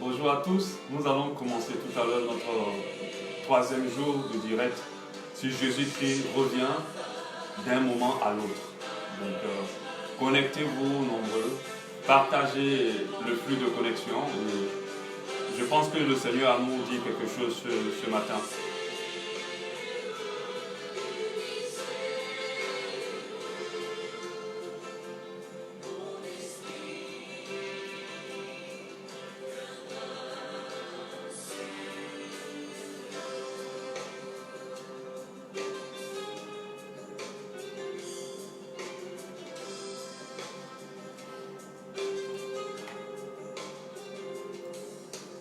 Bonjour à tous. Nous allons commencer tout à l'heure notre troisième jour de direct sur Jésus-Christ revient d'un moment à l'autre. Donc, connectez-vous nombreux, partagez le flux de connexion. Et je pense que le Seigneur a nous dit quelque chose ce matin.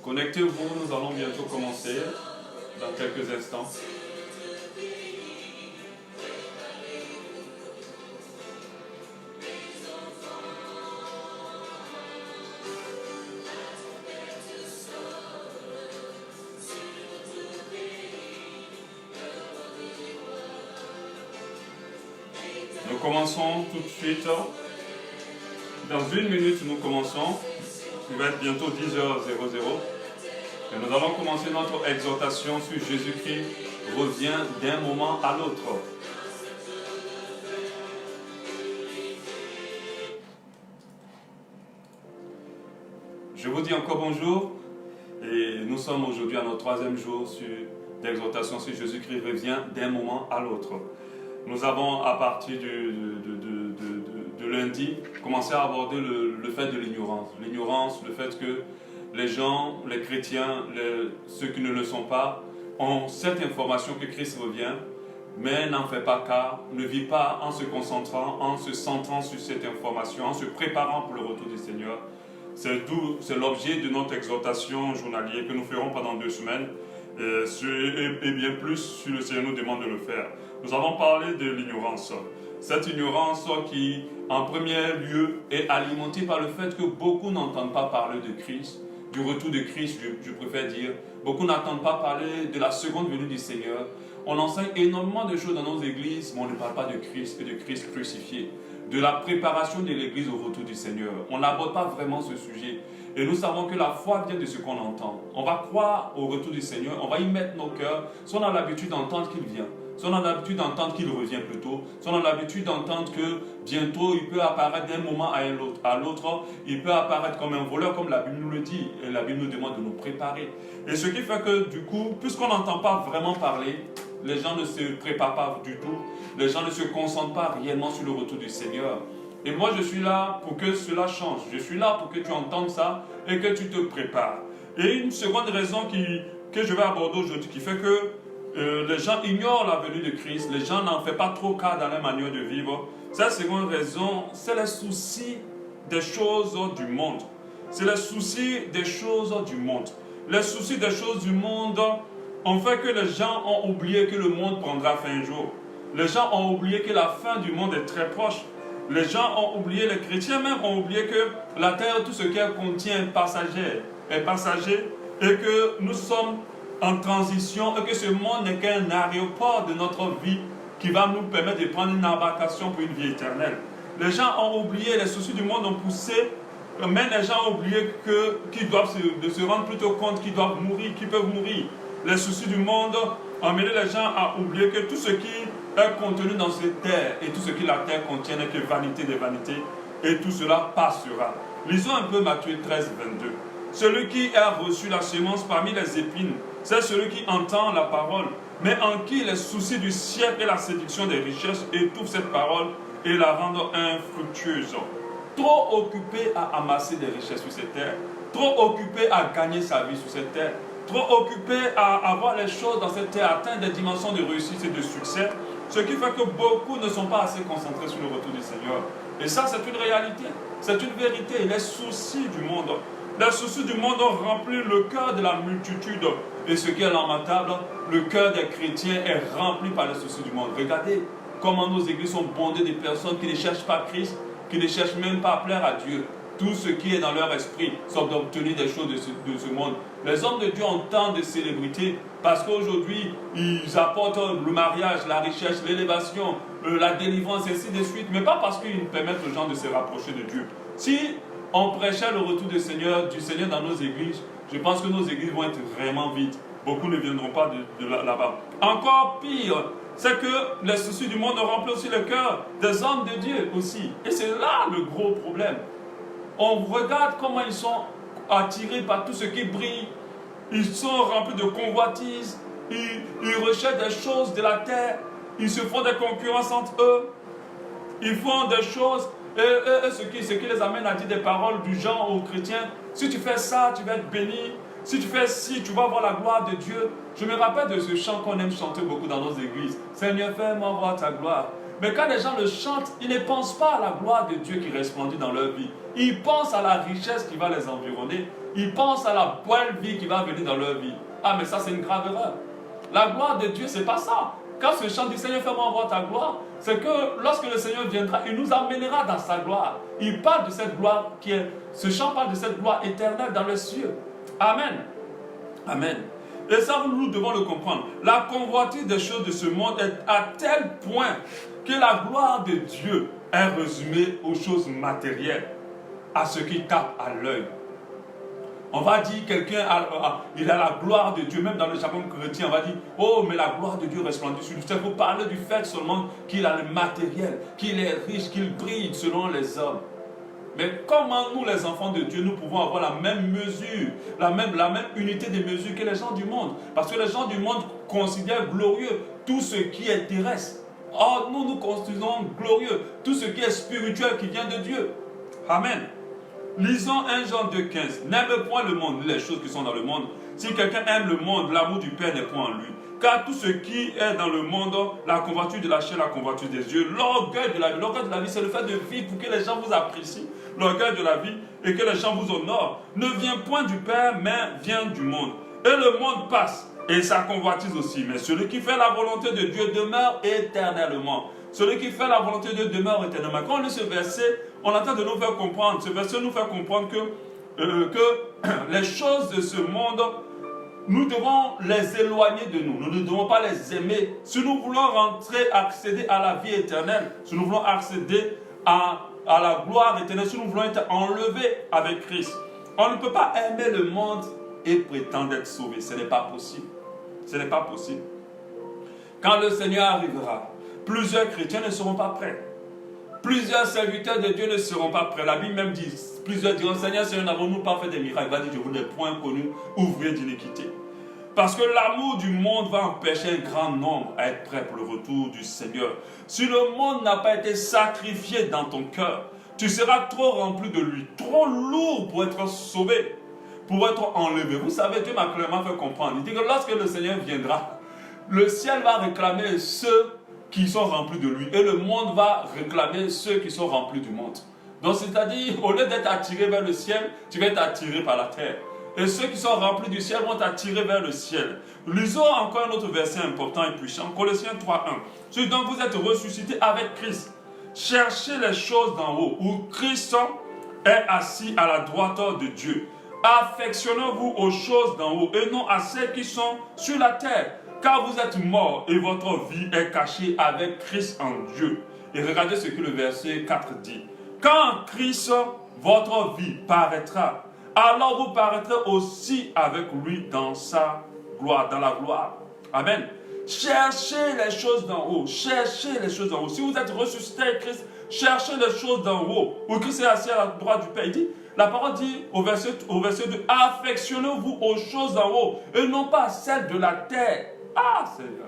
Connectez-vous, nous allons bientôt commencer dans quelques instants. Nous commençons tout de suite. Dans une minute, nous commençons. Il va être bientôt 10h00. Et nous allons commencer notre exhortation sur Jésus-Christ revient d'un moment à l'autre. Je vous dis encore bonjour et nous sommes aujourd'hui à notre troisième jour d'exhortation sur Jésus-Christ revient d'un moment à l'autre. Nous avons à partir de lundi commencé à aborder le fait de l'ignorance. L'ignorance, le fait que les gens, les chrétiens, ceux qui ne le sont pas, ont cette information que Christ revient, mais n'en fait pas cas, ne vit pas en se concentrant, en se centrant sur cette information, en se préparant pour le retour du Seigneur. C'est l'objet de notre exhortation journalière que nous ferons pendant 2 semaines, et bien plus si le Seigneur nous demande de le faire. Nous avons parlé de l'ignorance. Cette ignorance qui, en premier lieu, est alimentée par le fait que beaucoup n'entendent pas parler de Christ, du retour de Christ, je préfère dire. Beaucoup n'entendent pas parler de la seconde venue du Seigneur. On enseigne énormément de choses dans nos églises, mais on ne parle pas de Christ et de Christ crucifié, de la préparation de l'église au retour du Seigneur. On n'aborde pas vraiment ce sujet. Et nous savons que la foi vient de ce qu'on entend. On va croire au retour du Seigneur, on va y mettre nos cœurs, si on a l'habitude d'entendre qu'il vient. Si on a l'habitude d'entendre qu'il revient plus tôt, si on a l'habitude d'entendre que bientôt il peut apparaître d'un moment à l'autre, il peut apparaître comme un voleur, comme la Bible nous le dit, et la Bible nous demande de nous préparer. Et ce qui fait que du coup, puisqu'on n'entend pas vraiment parler, les gens ne se préparent pas du tout, les gens ne se concentrent pas réellement sur le retour du Seigneur. Et moi je suis là pour que cela change, je suis là pour que tu entendes ça et que tu te prépares. Et une seconde raison que je vais aborder aujourd'hui qui fait que les gens ignorent la venue de Christ, les gens n'en font pas trop cas dans leur manière de vivre. Cette seconde raison, c'est les soucis des choses du monde. C'est les soucis des choses du monde. Les soucis des choses du monde ont fait que les gens ont oublié que le monde prendra fin un jour. Les gens ont oublié que la fin du monde est très proche. Les gens ont oublié, les chrétiens même ont oublié que la terre, tout ce qu'elle contient est passager et que nous sommes en transition et que ce monde n'est qu'un aéroport de notre vie qui va nous permettre de prendre une embarcation pour une vie éternelle. Les gens ont oublié, les soucis du monde ont poussé, mais les gens ont oublié qu'ils doivent se rendre plutôt compte qu'ils doivent mourir, qu'ils peuvent mourir. Les soucis du monde ont mené les gens à oublier que tout ce qui est contenu dans cette terre et tout ce que la terre contient n'est que vanité des vanités et tout cela passera. Lisons un peu Matthieu 13, 22. Celui qui a reçu la semence parmi les épines, c'est celui qui entend la parole, mais en qui les soucis du siècle et la séduction des richesses étouffent cette parole et la rendent infructueuse. Trop occupé à amasser des richesses sur cette terre, trop occupé à gagner sa vie sur cette terre, trop occupé à avoir les choses dans cette terre, atteindre des dimensions de réussite et de succès, ce qui fait que beaucoup ne sont pas assez concentrés sur le retour du Seigneur. Et ça, c'est une réalité, c'est une vérité. Les soucis du monde, ont rempli le cœur de la multitude. Et ce qui est lamentable, le cœur des chrétiens est rempli par les soucis du monde. Regardez comment nos églises sont bondées de personnes qui ne cherchent pas Christ, qui ne cherchent même pas à plaire à Dieu. Tout ce qui est dans leur esprit, c'est d'obtenir des choses de ce monde. Les hommes de Dieu ont tant de célébrités parce qu'aujourd'hui, ils apportent le mariage, la richesse, l'élévation, la délivrance, et ainsi de suite, mais pas parce qu'ils permettent aux gens de se rapprocher de Dieu. Si on prêchait le retour du Seigneur dans nos églises, je pense que nos églises vont être vraiment vides. Beaucoup ne viendront pas là-bas. Encore pire, c'est que les soucis du monde ont rempli aussi le cœur des hommes de Dieu aussi. Et c'est là le gros problème. On regarde comment ils sont attirés par tout ce qui brille. Ils sont remplis de convoitises. Ils recherchent des choses de la terre. Ils se font des concurrences entre eux. Ils font des choses. Et ce qui les amène à dire des paroles du genre aux chrétiens. Si tu fais ça, tu vas être béni. Si tu fais ci, tu vas voir la gloire de Dieu. Je me rappelle de ce chant qu'on aime chanter beaucoup dans nos églises. Seigneur, fais-moi voir ta gloire. Mais quand les gens le chantent, ils ne pensent pas à la gloire de Dieu qui resplendit dans leur vie. Ils pensent à la richesse qui va les environner. Ils pensent à la belle vie qui va venir dans leur vie. Ah, mais ça, c'est une grave erreur. La gloire de Dieu, c'est pas ça. Quand ce chant dit Seigneur, fais-moi voir ta gloire, c'est que lorsque le Seigneur viendra, il nous amènera dans sa gloire. Il parle de cette gloire ce chant parle de cette gloire éternelle dans les cieux. Amen. Amen. Et ça, nous devons le comprendre. La convoitise des choses de ce monde est à tel point que la gloire de Dieu est résumée aux choses matérielles, à ce qui tape à l'œil. On va dire quelqu'un il a la gloire de Dieu, même dans le jargon chrétien, on va dire oh, mais la gloire de Dieu resplendit sur lui. C'est pour parler du fait seulement qu'il a le matériel, qu'il est riche, qu'il brille selon les hommes. Mais comment nous, les enfants de Dieu, nous pouvons avoir la même mesure, la même unité de mesure que les gens du monde? Parce que les gens du monde considèrent glorieux tout ce qui est terrestre. Or, nous considérons glorieux tout ce qui est spirituel qui vient de Dieu. Amen. Lisons 1 Jean 2,15. N'aime point le monde, les choses qui sont dans le monde. Si quelqu'un aime le monde, l'amour du Père n'est point en lui. Car tout ce qui est dans le monde, la convoitise de la chair, la convoitise des yeux, l'orgueil de la vie. L'orgueil de la vie, c'est le fait de vivre pour que les gens vous apprécient. L'orgueil de la vie et que les gens vous honorent ne vient point du Père, mais vient du monde. Et le monde passe, et sa convoitise aussi. Mais celui qui fait la volonté de Dieu demeure éternellement. Celui qui fait la volonté de Dieu demeure éternellement. Quand on lit ce verset, on entend de nous faire comprendre. Ce verset nous fait comprendre que les choses de ce monde, nous devons les éloigner de nous. Nous ne devons pas les aimer. Si nous voulons accéder à la vie éternelle, si nous voulons accéder à la gloire éternelle, si nous voulons être enlevés avec Christ, on ne peut pas aimer le monde et prétendre être sauvé. Ce n'est pas possible. Ce n'est pas possible. Quand le Seigneur arrivera, plusieurs chrétiens ne seront pas prêts. Plusieurs serviteurs de Dieu ne seront pas prêts. La Bible même dit, plusieurs diront, Seigneur, n'avons-nous pas fait des miracles? Il va dire, je vous n'ai point connu, ouvrier d'iniquité. Parce que l'amour du monde va empêcher un grand nombre à être prêt pour le retour du Seigneur. Si le monde n'a pas été sacrifié dans ton cœur, tu seras trop rempli de lui, trop lourd pour être sauvé, pour être enlevé. Vous savez, Dieu m'a clairement fait comprendre. Il dit que lorsque le Seigneur viendra, le ciel va réclamer ceux qui sont remplis de lui et le monde va réclamer ceux qui sont remplis du monde. Donc c'est-à-dire, au lieu d'être attiré vers le ciel, tu vas être attiré par la terre. Et ceux qui sont remplis du ciel vont t'attirer vers le ciel. Lisons encore un autre verset important et puissant, Colossiens 3:1. Donc vous êtes ressuscités avec Christ. Cherchez les choses d'en haut, où Christ est assis à la droiture de Dieu. Affectionnez-vous aux choses d'en haut et non à celles qui sont sur la terre. Car vous êtes morts et votre vie est cachée avec Christ en Dieu. Et regardez ce que le verset 4 dit. Quand Christ, votre vie, paraîtra, alors vous paraîtrez aussi avec lui dans sa gloire, dans la gloire. Amen. Cherchez les choses d'en haut. Cherchez les choses d'en haut. Si vous êtes ressuscité avec Christ, cherchez les choses d'en haut. Où Christ est assis à la droite du Père. Il dit, la parole dit au verset 2, affectionnez-vous aux choses d'en haut et non pas à celles de la terre. Ah, Seigneur.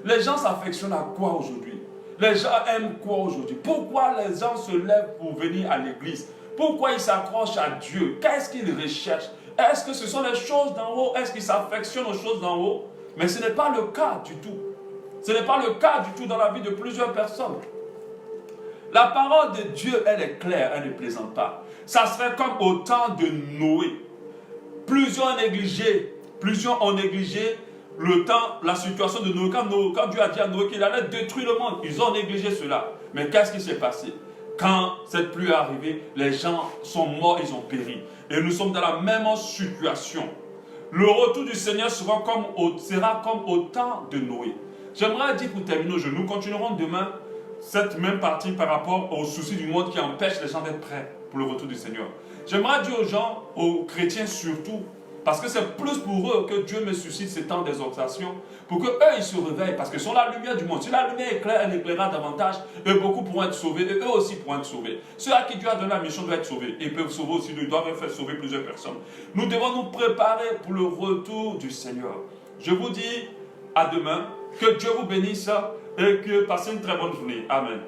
Les gens s'affectionnent à quoi aujourd'hui? Les gens aiment quoi aujourd'hui? Pourquoi les gens se lèvent pour venir à l'église? Pourquoi ils s'accrochent à Dieu? Qu'est-ce qu'ils recherchent? Est-ce que ce sont les choses d'en haut? Est-ce qu'ils s'affectionnent aux choses d'en haut? Mais ce n'est pas le cas du tout. Ce n'est pas le cas du tout dans la vie de plusieurs personnes. La parole de Dieu, elle est claire, elle ne plaisante pas. Ça serait comme au temps de Noé. Plusieurs ont négligé le temps, la situation de Noé. Quand Dieu a dit à Noé qu'il allait détruire le monde, ils ont négligé cela. Mais qu'est-ce qui s'est passé? Quand cette pluie est arrivée, les gens sont morts, ils ont péri. Et nous sommes dans la même situation. Le retour du Seigneur sera comme au temps de Noé. J'aimerais dire pour terminer aujourd'hui, nous continuerons demain cette même partie par rapport aux soucis du monde qui empêchent les gens d'être prêts pour le retour du Seigneur. J'aimerais dire aux gens, aux chrétiens surtout, Parce que c'est plus pour eux que Dieu me suscite ces temps d'exhortation, pour qu'eux, ils se réveillent, parce que sont la lumière du monde. Si la lumière éclaire, elle éclairera davantage, et beaucoup pourront être sauvés, et eux aussi pourront être sauvés. Ceux à qui Dieu a donné la mission doivent être sauvés, et ils peuvent sauver aussi, ils doivent faire sauver plusieurs personnes. Nous devons nous préparer pour le retour du Seigneur. Je vous dis à demain, que Dieu vous bénisse, et que passez une très bonne journée. Amen.